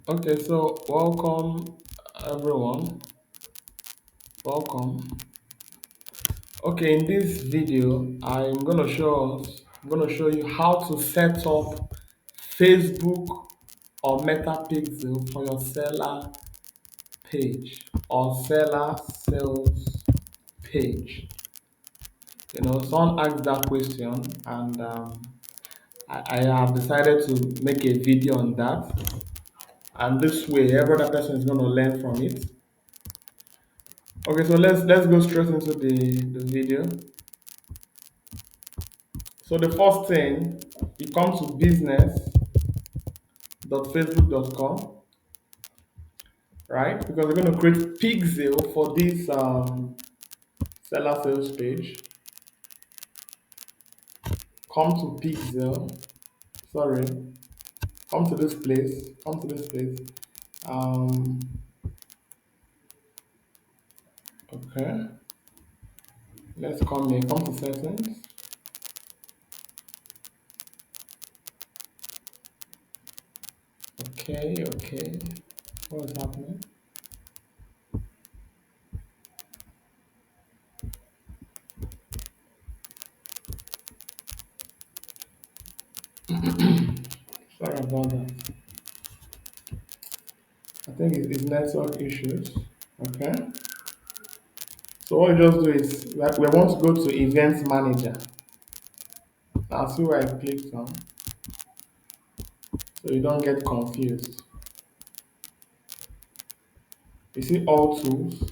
Okay, so welcome everyone. Welcome. Okay, in this video, I'm gonna show you how to set up Facebook or Meta Pixel for your seller page or seller sales page. Someone asked that question, and I have decided to make a video on that. And this way, every other person is gonna learn from it. Okay, so let's go straight into the video. So the first thing, you come to business.facebook.com, right? Because we're going to create pixel for this seller sales page. Come to pixel, sorry, come to this place, come to this place. Um, okay, let's come here, come to settings. Okay, what is happening? Sorry about that. I think it's network issues. Okay. So what you just do is like we want to go to event manager. Now see where I clicked on so you don't get confused. You see all tools,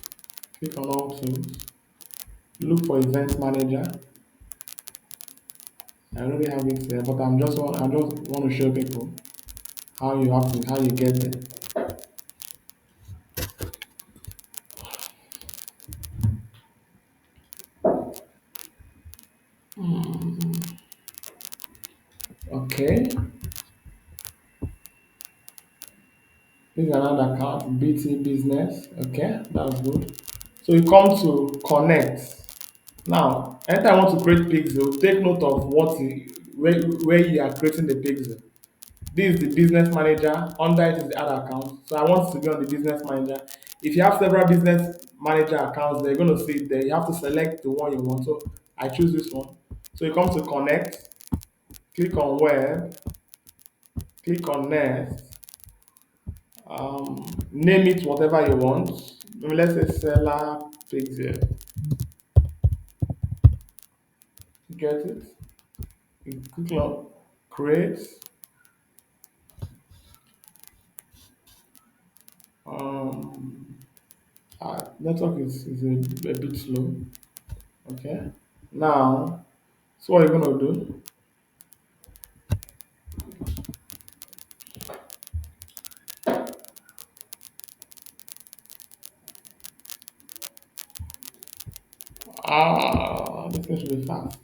click on all tools, look for event manager. I already have it there, but I just want to show people how you get there. Okay, this is another account, BT business. Okay, that's good. So you come to connect. Now, anytime I want to create pixel, take note of where you are creating the pixel. This is the business manager, under it is the other account. So I want to be on the business manager. If you have several business manager accounts, they're going to see it there. You have to select the one you want. So I choose this one. So you come to connect, click on web, click on next, name it whatever you want. Maybe let's say seller pixel. You get it? You click on create. Um, Network is a bit slow. Okay. Now, so what you're gonna do? This thing should be fast.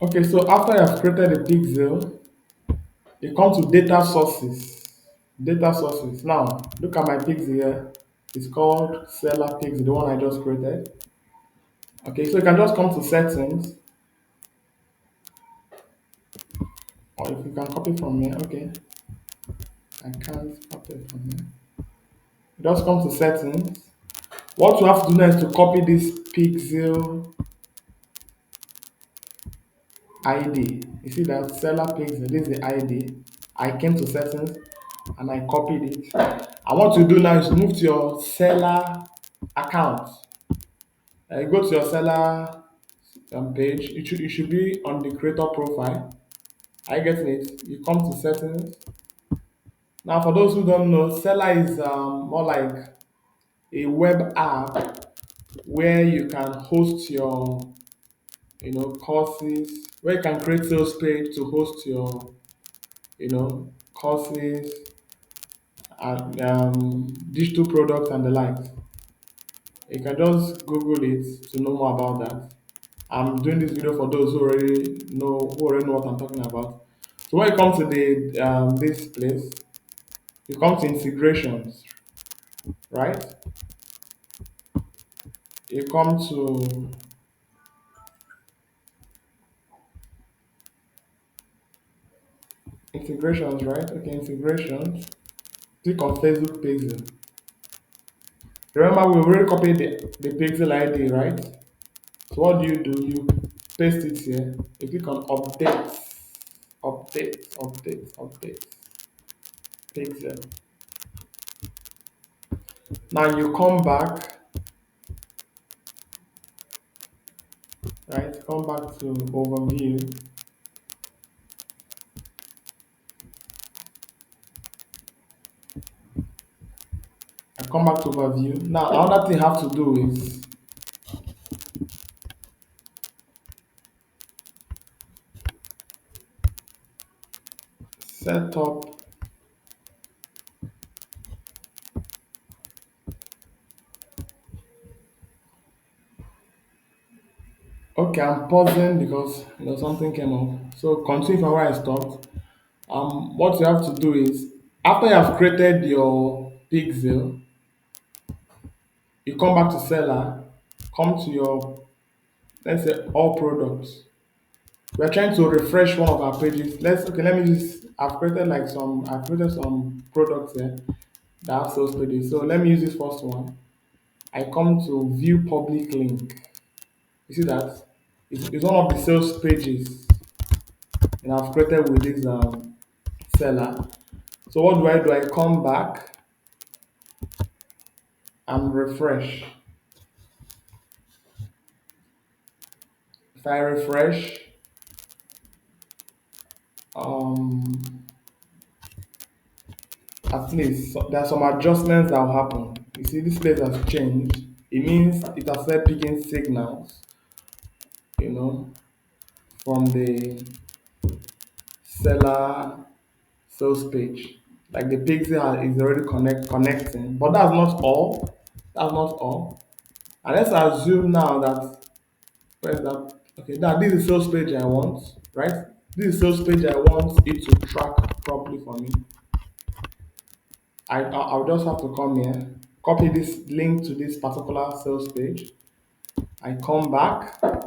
Okay, so after you have created a pixel, you come to data sources. Data sources. Now, look at my pixel here. It's called seller pixel, the one I just created. Okay, so you can just come to settings, or if you can copy from here. Okay, I can't copy from here. Just come to settings. What you have to do now is to copy this pixel ID. You see that seller pixel, this is the ID. I came to settings and I copied it. And what you do now is move to your seller account. You go to your seller page. It should be on the creator profile. Are you getting it? You come to settings. Now, for those who don't know, seller is more like a web app where you can host your courses, where you can create sales page to host your courses and digital products and the like. You can just Google it to know more about that. I'm doing this video for those who already know what I'm talking about. So when you come to the this place, you come to integrations, right? You come to integrations, right? Okay, integrations. Click on Facebook pixel. Remember, we already copied the pixel ID, right? So what do? You paste it here. You click on update, update, pixel. Now you come back, right? Come back to overview. I come back to overview. Now another thing you have to do is set up. Okay, I'm pausing because something came up. So continue from where I stopped. What you have to do is after you have created your pixel, you come back to seller, come to your, let's say, all products. We are trying to refresh one of our pages. Let me just, I've created some products here that have sales pages. So let me use this first one. I come to view public link. You see that? It's one of the sales pages and I've created with this seller. So what do? I come back and refresh. If I refresh, um, at least there are some adjustments that will happen. You see, this place has changed. It means it has started picking signals, you know, from the seller sales page. Like the pixel is already connecting, but that's not all. That's not all. And let's assume now that where's that? Okay, now this is sales page I want, right? This is sales page I want it to track properly for me. I'll just have to come here, copy this link to this particular sales page. I come back, and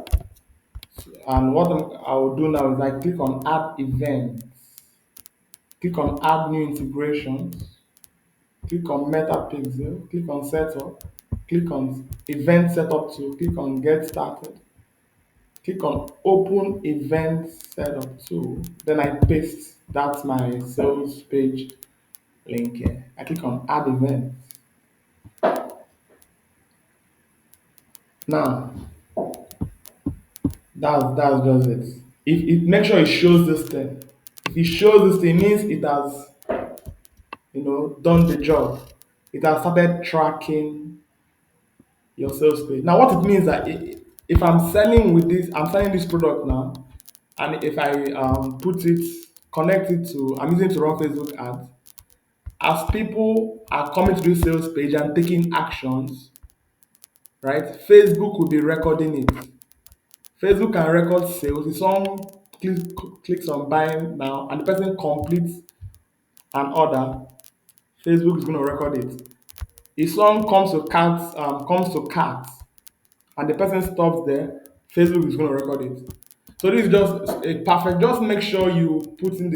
I will do now is I click on add event, click on add new integrations, click on meta pixel, click on setup, click on event setup tool, click on get started, click on open event setup tool, then I paste that's my sales page link here. I click on add event. Now that's just it. If it make sure it shows this thing. If it shows this thing, it means it has done the job. It has started tracking your sales page. Now what it means that if I'm selling this product now, and if I connect it to, I'm using it to run Facebook ads. As people are coming to this sales page and taking actions, right? Facebook will be recording it. Facebook can record sales. If someone clicks on buying now and the person completes an order, Facebook is going to record it. If someone comes to cart and the person stops there, Facebook is going to record it. So this is just a perfect. Just make sure you put in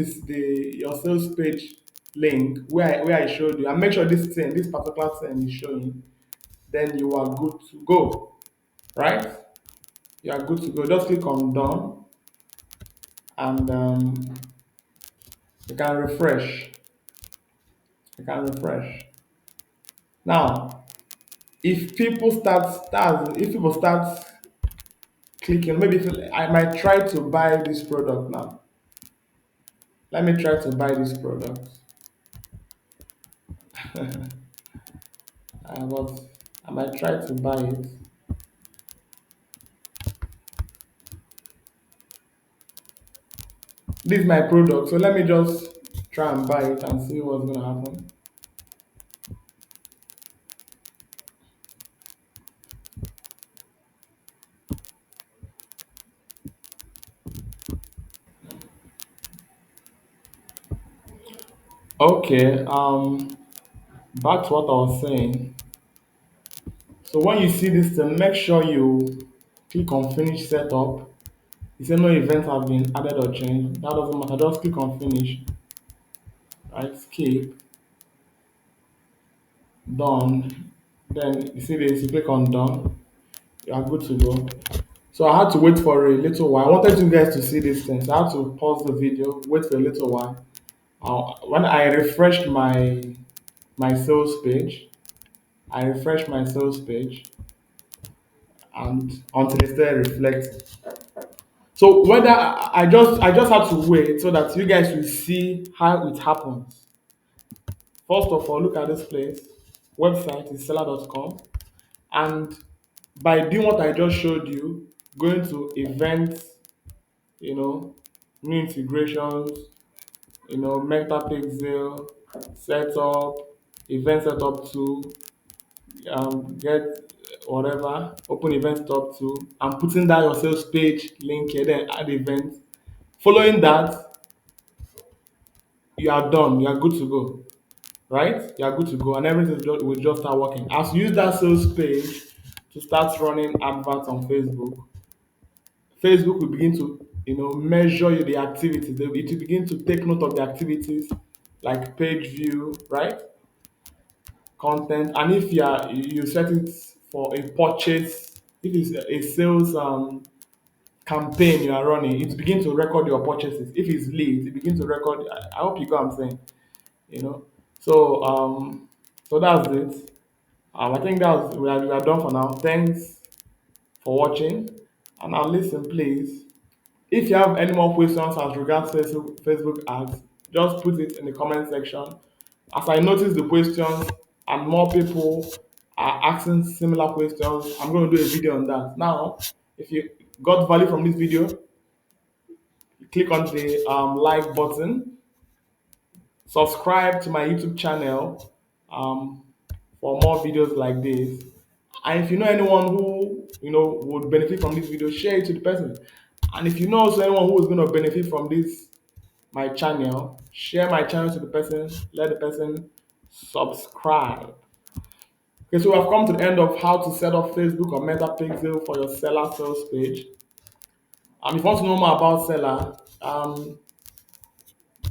your sales page link where I showed you, and make sure this particular thing is showing. Then you are good to go, right? You are good to go. Just click on done, and you can refresh. You can refresh. Now, if people start clicking, maybe I might try to buy this product now. Let me try to buy this product. But I might try to buy it. This is my product, so let me just try and buy it and see what's gonna happen. Okay, back to what I was saying. So when you see this thing, make sure you click on finish setup. You say no events have been added or changed. That doesn't matter. Just click on finish, right? Skip, done. Then you see this, you click on done. You are good to go. So I had to wait for a little while. I wanted you guys to see this thing. So I had to pause the video, wait for a little while. When I refreshed my sales page, I refreshed my sales page and until it started reflecting. So whether I just had to wait so that you guys will see how it happens. First of all, look at this place. Website is seller.com, and by doing what I just showed you, going to events, you know, new integrations, metapixel, setup, event setup tool, get whatever, open event setup tool, and putting down your sales page link here, then add event. Following that, you are done. You are good to go, right? You are good to go, and everything will just start working. As you use that sales page to start running adverts on Facebook, Facebook will begin to measure you the activities. It will begin to take note of the activities like page view, right? Content, and if you set it for a purchase, if it's a sales campaign you are running, it begin to record your purchases. If it's leads, it begin to record. I hope you get what I'm saying. You know, so so that's it. I think that's we are done for now. Thanks for watching, and now listen, please. If you have any more questions as regards Facebook ads, just put it in the comment section. As I notice the questions and more people are asking similar questions, I'm going to do a video on that. Now, if you got value from this video, click on the like button, subscribe to my YouTube channel um, for more videos like this. And if you know anyone who would benefit from this video, share it to the person. And if you know also anyone who is going to benefit from this my channel, share my channel to the person, let the person subscribe. Okay, so we have come to the end of how to set up Facebook or Metapixel for your seller sales page. And if you want to know more about seller,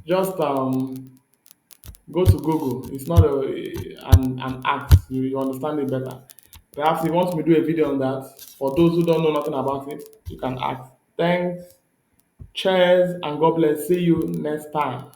just go to Google. It's not an act. You understand it better. Perhaps if you want me to do a video on that, for those who don't know nothing about it, you can ask. Thanks, cheers, and God bless. See you next time.